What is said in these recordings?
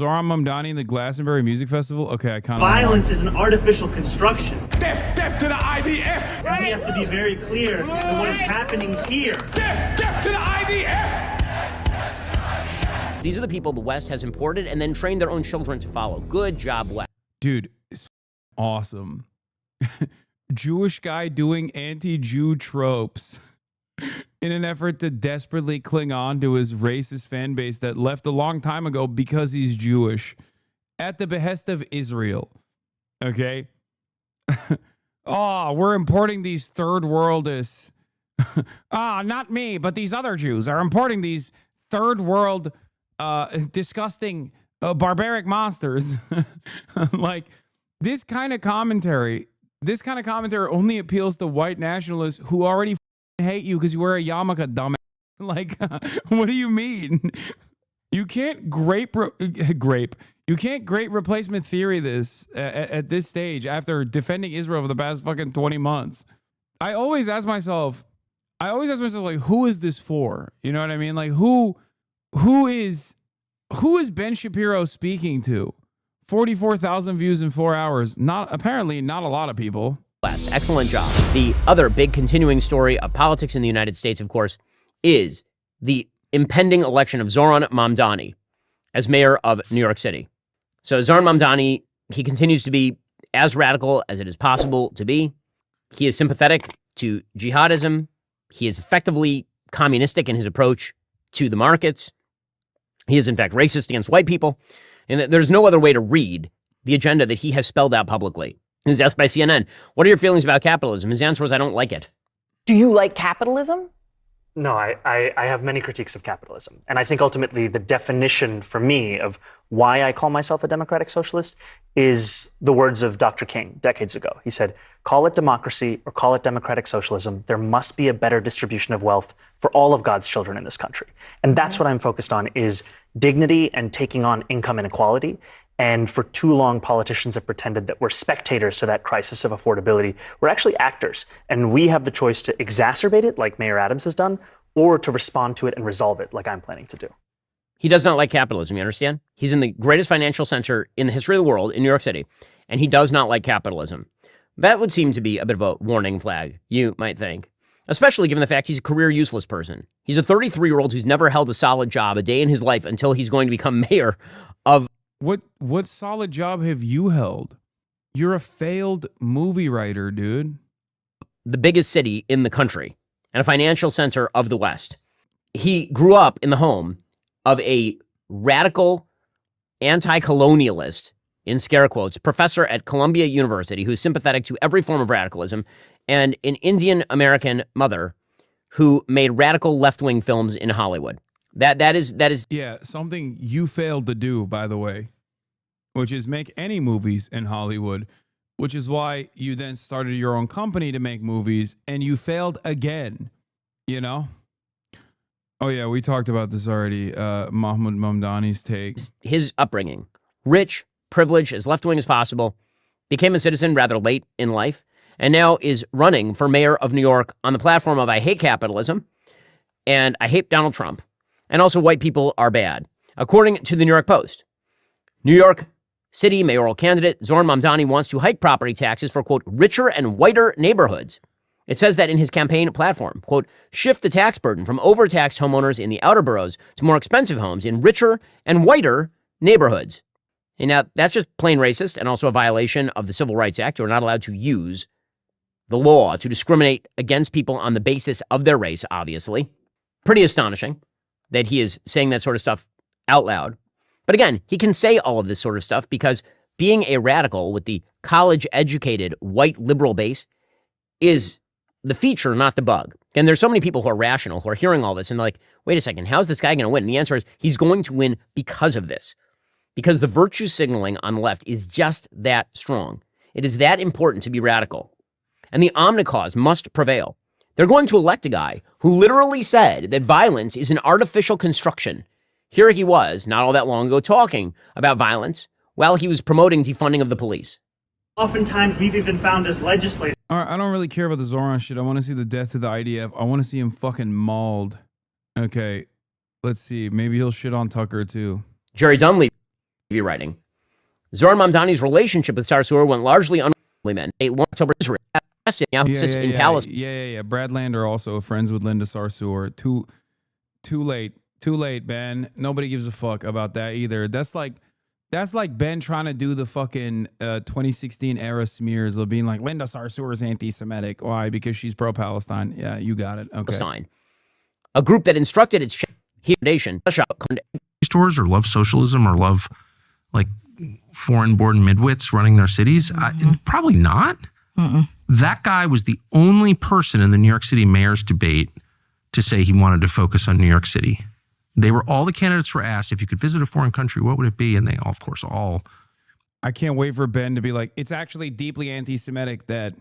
Zohran Mamdani and the Glastonbury Music Festival? Okay, I kind of... Violence is an artificial construction. Death to the IDF! And we have to be very clear that what is happening here. Death to the IDF! These are the people the West has imported and then trained their own children to follow. Good job, West. Dude, it's awesome. Jewish guy doing anti-Jew tropes in an effort to desperately cling on to his racist fan base that left a long time ago because he's Jewish at the behest of Israel. Okay? Oh, we're importing these third worldists. Not me, but these other Jews are importing these third world disgusting barbaric monsters. Like this kind of commentary only appeals to white nationalists who already hate you because you wear a yarmulke, dumbass. Like, what do you mean? You can't you can't great replacement theory this at this stage after defending Israel for the past fucking 20 months. I always ask myself, like, who is this for? You know what I mean? Like, who is Ben Shapiro speaking to? 44,000 views in 4 hours. Apparently not a lot of people. West. Excellent job. The other big continuing story of politics in the United States, of course, is the impending election of Zohran Mamdani as mayor of New York City. So Zohran Mamdani, he continues to be as radical as it is possible to be. He is sympathetic to jihadism. He is effectively communistic in his approach to the markets. He is, in fact, racist against white people. And there's no other way to read the agenda that he has spelled out publicly. He was asked by CNN, what are your feelings about capitalism? His answer was, I don't like it. Do you like capitalism? No, I have many critiques of capitalism. And I think ultimately the definition for me of why I call myself a democratic socialist is the words of Dr. King decades ago. He said, call it democracy or call it democratic socialism. There must be a better distribution of wealth for all of God's children in this country. And that's what I'm focused on is dignity and taking on income inequality. And for too long, politicians have pretended that we're spectators to that crisis of affordability. We're actually actors, and we have the choice to exacerbate it, like Mayor Adams has done, or to respond to it and resolve it, like I'm planning to do. He does not like capitalism, you understand? He's in the greatest financial center in the history of the world, in New York City, and he does not like capitalism. That would seem to be a bit of a warning flag, you might think, especially given the fact he's a career useless person. He's a 33-year-old who's never held a solid job a day in his life until he's going to become mayor of... What solid job have you held? You're a failed movie writer, dude. The biggest city in the country and a financial center of the West. He grew up in the home of a radical anti-colonialist, in scare quotes, professor at Columbia University who's sympathetic to every form of radicalism, and an Indian American mother who made radical left-wing films in Hollywood. That is yeah, something you failed to do, by the way, which is make any movies in Hollywood, which is why you then started your own company to make movies and you failed again, you know? Oh yeah, we talked about this already. Mahmoud Mamdani's take. His upbringing, rich, privileged, as left-wing as possible, became a citizen rather late in life, and now is running for mayor of New York on the platform of I hate capitalism and I hate Donald Trump. And also white people are bad. According to the New York Post, New York City mayoral candidate Zohran Mamdani wants to hike property taxes for, quote, richer and whiter neighborhoods. It says that in his campaign platform, quote, shift the tax burden from overtaxed homeowners in the outer boroughs to more expensive homes in richer and whiter neighborhoods. And now that's just plain racist and also a violation of the Civil Rights Act. You're not allowed to use the law to discriminate against people on the basis of their race, obviously. Pretty astonishing that he is saying that sort of stuff out loud. But again, he can say all of this sort of stuff because being a radical with the college-educated white liberal base is the feature, not the bug. And there's so many people who are rational, who are hearing all this and they're like, wait a second, how's this guy going to win? And the answer is he's going to win because of this. Because the virtue signaling on the left is just that strong. It is that important to be radical. And the omnicause must prevail. They're going to elect a guy who literally said that violence is an artificial construction. Here he was, not all that long ago, talking about violence while he was promoting defunding of the police. Oftentimes, we've even found as legislators. All right, I don't really care about the Zohran shit. I want to see the death to the IDF. I want to see him fucking mauled. Okay, let's see. Maybe he'll shit on Tucker, too. Jerry Dunleavy. TV writing. Zohran Mamdani's relationship with Sarsour went largely men. A long October Israel in Palestine. Yeah. Brad Lander also friends with Linda Sarsour. Too late, Ben. Nobody gives a fuck about that either. That's like Ben trying to do the fucking 2016 era smears of being like Linda Sarsour is anti-Semitic. Why? Because she's pro-Palestine. Yeah, you got it. Okay. Palestine, a group that instructed its nation stores or love socialism or love like foreign-born midwits running their cities? Probably not. That guy was the only person in the New York City mayor's debate to say he wanted to focus on New York City. All the candidates were asked, if you could visit a foreign country, what would it be? And they all, of course, I can't wait for Ben to be like, it's actually deeply anti-Semitic that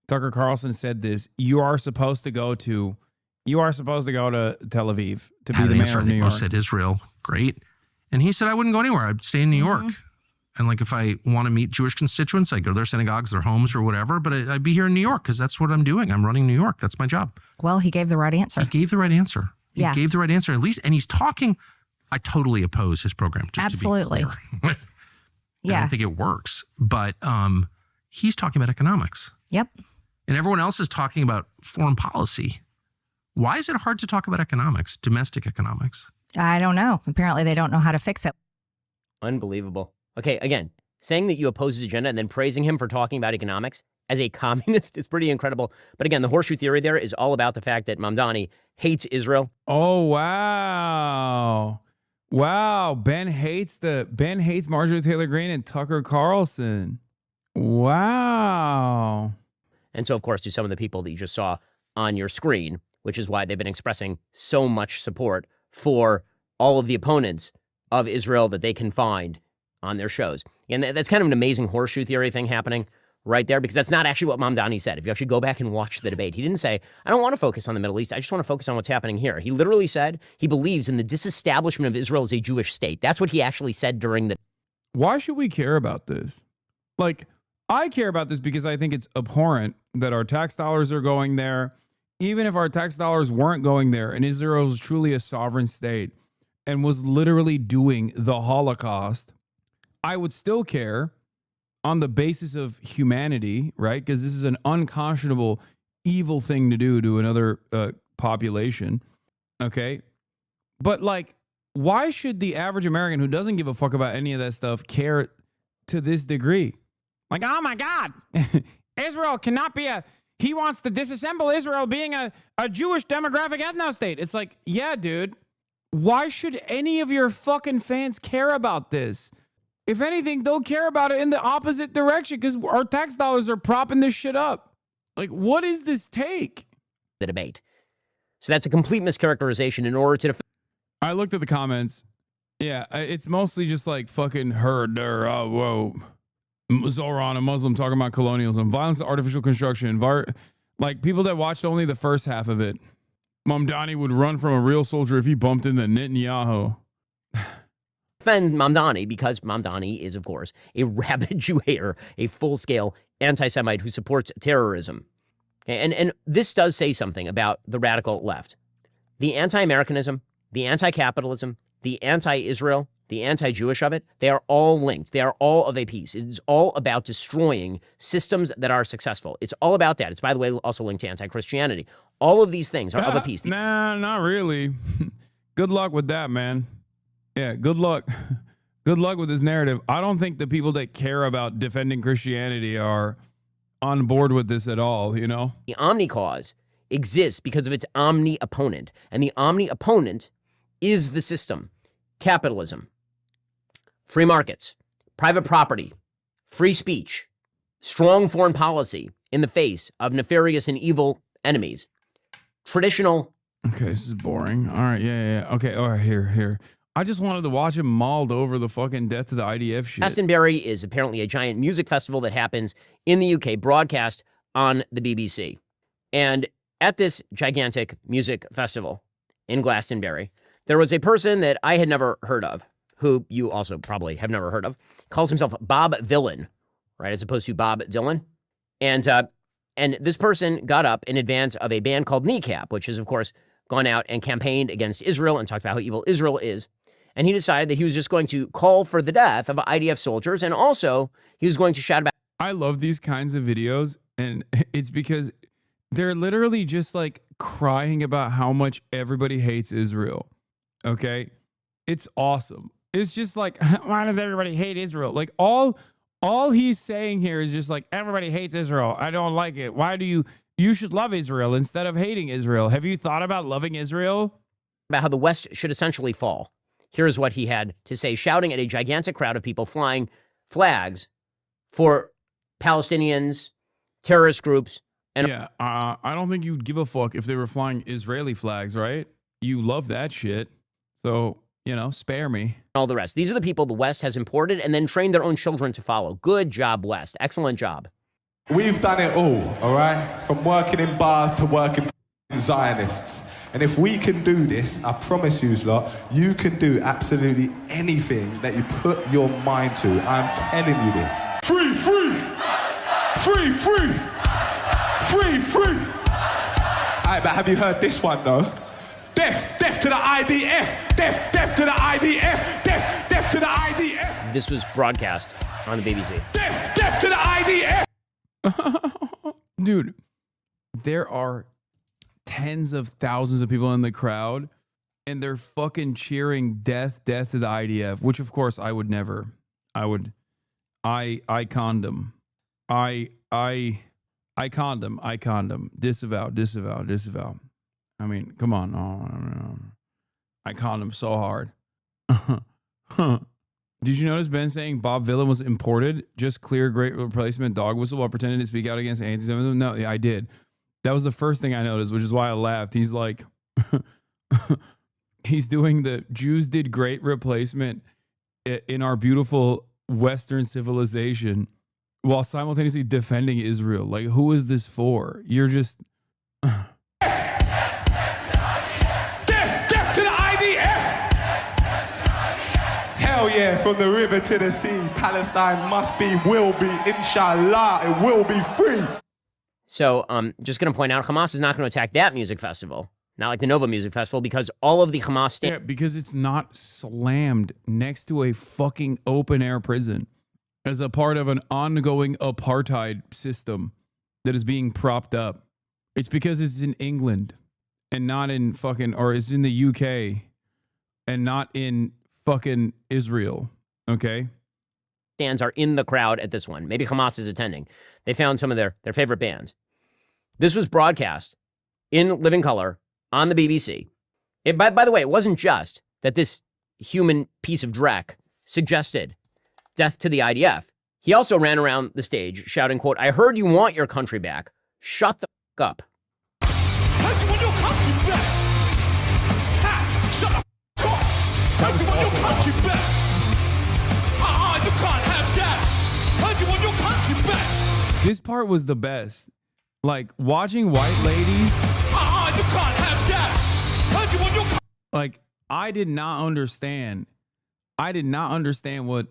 Tucker Carlson said this. You are supposed to go to Tel Aviv to be the mayor of New York. Said Israel, great. And he said, I wouldn't go anywhere. I'd stay in New York. And like if I want to meet Jewish constituents, I go to their synagogues, their homes or whatever, but I'd be here in New York because that's what I'm doing. I'm running New York. That's my job. Well, he gave the right answer. He gave the right answer. He gave the right answer at least. And he's talking, I totally oppose his program. Just absolutely. To be clear. I don't think it works, but he's talking about economics. Yep. And everyone else is talking about foreign policy. Why is it hard to talk about economics, domestic economics? I don't know. Apparently they don't know how to fix it. Unbelievable. Okay, again, saying that you oppose his agenda and then praising him for talking about economics as a communist is pretty incredible. But again, the horseshoe theory there is all about the fact that Mamdani hates Israel. Oh, wow. Wow. Ben hates Marjorie Taylor Greene and Tucker Carlson. Wow. And so, of course, to some of the people that you just saw on your screen, which is why they've been expressing so much support for all of the opponents of Israel that they can find on their shows. And that's kind of an amazing horseshoe theory thing happening right there, because that's not actually what Mamdani said. If you actually go back and watch the debate, he didn't say, I don't want to focus on the Middle East. I just want to focus on what's happening here. He literally said he believes in the disestablishment of Israel as a Jewish state. That's what he actually said during the... Why should we care about this? Like, I care about this because I think it's abhorrent that our tax dollars are going there. Even if our tax dollars weren't going there and Israel was truly a sovereign state and was literally doing the Holocaust, I would still care on the basis of humanity, right? Because this is an unconscionable, evil thing to do to another population, okay? But like, why should the average American who doesn't give a fuck about any of that stuff care to this degree? Like, oh my God, Israel cannot be he wants to disassemble Israel being a Jewish demographic ethno-state. It's like, yeah, dude, why should any of your fucking fans care about this? If anything, they'll care about it in the opposite direction because our tax dollars are propping this shit up. Like, what is this take? The debate. So that's a complete mischaracterization in order to... I looked at the comments. Yeah, it's mostly just like fucking heard there. Oh, whoa. Zohran, a Muslim, talking about colonialism, violence, artificial construction, like people that watched only the first half of it. Mamdani would run from a real soldier if he bumped into Netanyahu. Defend Mamdani because Mamdani is, of course, a rabid Jew hater, a full-scale anti-Semite who supports terrorism. And this does say something about the radical left. The anti-Americanism, the anti-capitalism, the anti-Israel, the anti-Jewish of it, they are all linked. They are all of a piece. It's all about destroying systems that are successful. It's all about that. It's, by the way, also linked to anti-Christianity. All of these things are of a piece. Nah, not really. Good luck with that, man. Yeah, good luck. Good luck with this narrative. I don't think the people that care about defending Christianity are on board with this at all, you know? The omni cause exists because of its omni opponent. And the omni opponent is the system. Capitalism, free markets, private property, free speech, strong foreign policy in the face of nefarious and evil enemies, traditional... Okay, this is boring. All right, yeah. Okay, all right, here. I just wanted to watch him mauled over the fucking death to the IDF shit. Glastonbury is apparently a giant music festival that happens in the UK, broadcast on the BBC. And at this gigantic music festival in Glastonbury, there was a person that I had never heard of, who you also probably have never heard of, calls himself Bob Villain, right, as opposed to Bob Dylan. And this person got up in advance of a band called Kneecap, which has, of course, gone out and campaigned against Israel and talked about how evil Israel is. And he decided that he was just going to call for the death of IDF soldiers. And also, he was going to shout about. I love these kinds of videos. And it's because they're literally just like crying about how much everybody hates Israel. Okay? It's awesome. It's just like, why does everybody hate Israel? Like all he's saying here is just like, everybody hates Israel. I don't like it. Why do you should love Israel instead of hating Israel? Have you thought about loving Israel? About how the West should essentially fall. Here's what he had to say, shouting at a gigantic crowd of people flying flags for Palestinians, terrorist groups. And yeah, I don't think you'd give a fuck if they were flying Israeli flags, right? You love that shit. So, spare me. all the rest. These are the people the West has imported and then trained their own children to follow. Good job, West. Excellent job. We've done it all right? From working in bars to working for Zionists. And if we can do this, I promise you, lot, you can do absolutely anything that you put your mind to. I'm telling you this. Free, free! Free, free! Free, free! Alright, but have you heard this one, though? Death, death to the IDF! Death, death to the IDF! Death, death to the IDF! This was broadcast on the BBC. Death, death to the IDF! Dude, there are tens of thousands of people in the crowd and they're fucking cheering death to the IDF, which of course I would never. I condom. I condom. Disavow. I mean, come on. No. I condom so hard. Did you notice Ben saying Bob Villain was imported? Just clear great replacement dog whistle while pretending to speak out against anti-Semitism? No, I did. That was the first thing I noticed, which is why I laughed. He's like, he's doing the Jews did great replacement in our beautiful Western civilization while simultaneously defending Israel. Like, who is this for? You're just... Death to the IDF! Hell yeah, from the river to the sea, Palestine must be, will be, inshallah, it will be free. So, just going to point out, Hamas is not going to attack that music festival, not like the Nova Music Festival, because all of the Hamas... Yeah, because it's not slammed next to a fucking open-air prison as a part of an ongoing apartheid system that is being propped up. It's because it's in England and not in fucking... Or it's in the UK and not in fucking Israel, okay? Stands are in the crowd at this one. Maybe Hamas is attending. They found some of their favorite bands. This was broadcast in living color on the BBC. By the way, it wasn't just that this human piece of dreck suggested death to the IDF. He also ran around the stage shouting, quote, "I heard you want your country back. Shut the fuck up." Heard you want your country back! Ha! Shut the fuck up! Heard you want your country back! You can't have that! Heard you want your country back! This part was the best. Like, watching white ladies... You can't have that! Heard you want your country... Like, I did not understand what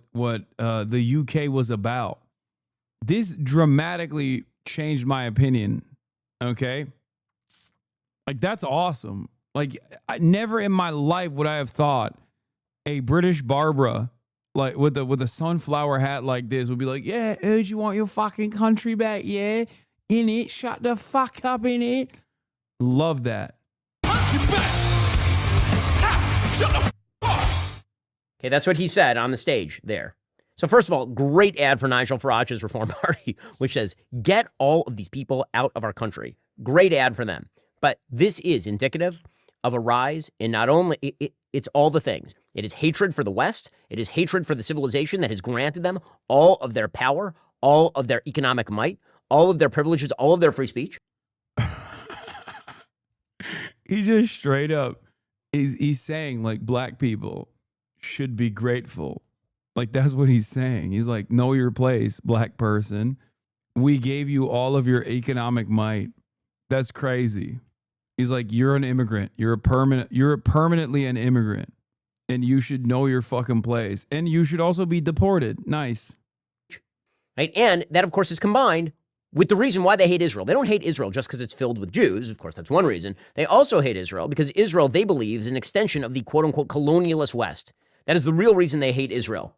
the UK was about. This dramatically changed my opinion, okay? Like, that's awesome. Like, never in my life would I have thought a British Barbara... like with a sunflower hat like this would be like, yeah, heard you want your fucking country back, yeah? In it, shut the fuck up in it. Love that. Country back! Ha! Shut the fuck up! Okay, that's what he said on the stage there. So first of all, great ad for Nigel Farage's Reform Party, which says, get all of these people out of our country. Great ad for them. But this is indicative of a rise in not only... It's all the things. It is hatred for the West. It is hatred for the civilization that has granted them all of their power, all of their economic might, all of their privileges, all of their free speech. He just straight up, he's saying like black people should be grateful. Like that's what he's saying. He's like, know your place, black person. We gave you all of your economic might. That's crazy. He's like, you're an immigrant. You're permanently an immigrant. And you should know your fucking place. And you should also be deported. Nice. Right? And that, of course, is combined with the reason why they hate Israel. They don't hate Israel just because it's filled with Jews. Of course, that's one reason. They also hate Israel because Israel, they believe, is an extension of the quote-unquote colonialist West. That is the real reason they hate Israel.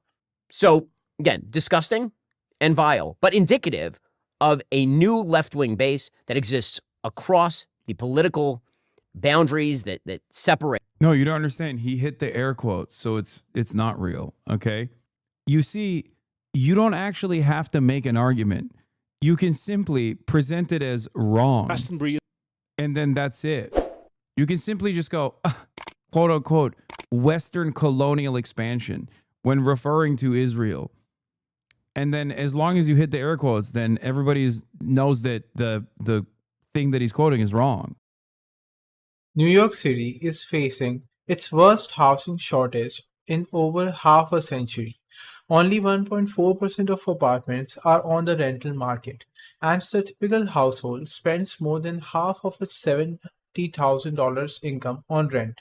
So, again, disgusting and vile, but indicative of a new left-wing base that exists across the political boundaries that separate. No, you don't understand. He hit the air quotes, so it's not real, okay? You see, you don't actually have to make an argument. You can simply present it as wrong, and then that's it. You can simply just go, quote unquote, Western colonial expansion when referring to Israel. And then as long as you hit the air quotes, then everybody knows that the thing that he's quoting is wrong. New York City is facing its worst housing shortage in over half a century. Only 1.4% of apartments are on the rental market, and the typical household spends more than half of its $70,000 income on rent.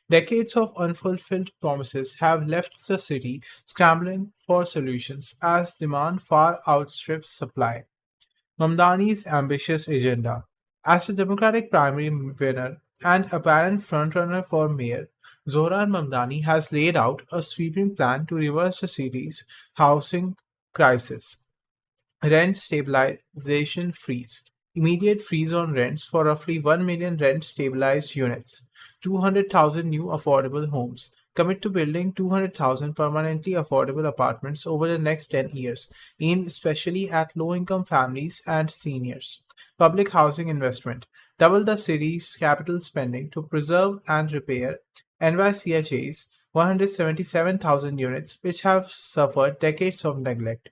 Decades of unfulfilled promises have left the city scrambling for solutions as demand far outstrips supply. Mamdani's ambitious agenda. As the Democratic primary winner and apparent frontrunner for mayor, Zohran Mamdani has laid out a sweeping plan to reverse the city's housing crisis. Rent stabilization freeze. Immediate freeze on rents for roughly 1 million rent stabilized units. 200,000 new affordable homes. Commit to building 200,000 permanently affordable apartments over the next 10 years, aimed especially at low-income families and seniors. Public housing investment. Double the city's capital spending to preserve and repair NYCHA's 177,000 units, which have suffered decades of neglect.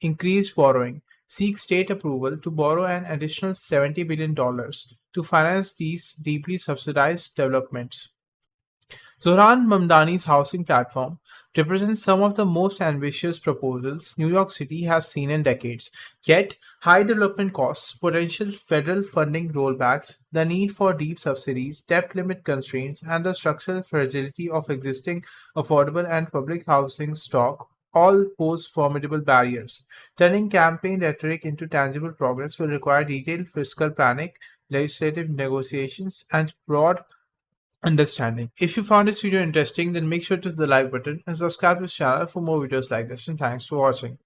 Increased borrowing. Seek state approval to borrow an additional $70 billion to finance these deeply subsidized developments. Zohran Mamdani's housing platform represents some of the most ambitious proposals New York City has seen in decades. Yet, high development costs, potential federal funding rollbacks, the need for deep subsidies, debt limit constraints, and the structural fragility of existing affordable and public housing stock all pose formidable barriers. Turning campaign rhetoric into tangible progress will require detailed fiscal planning, legislative negotiations, and broad understanding. If you found this video interesting, then make sure to hit the like button and subscribe to this channel for more videos like this, and thanks for watching.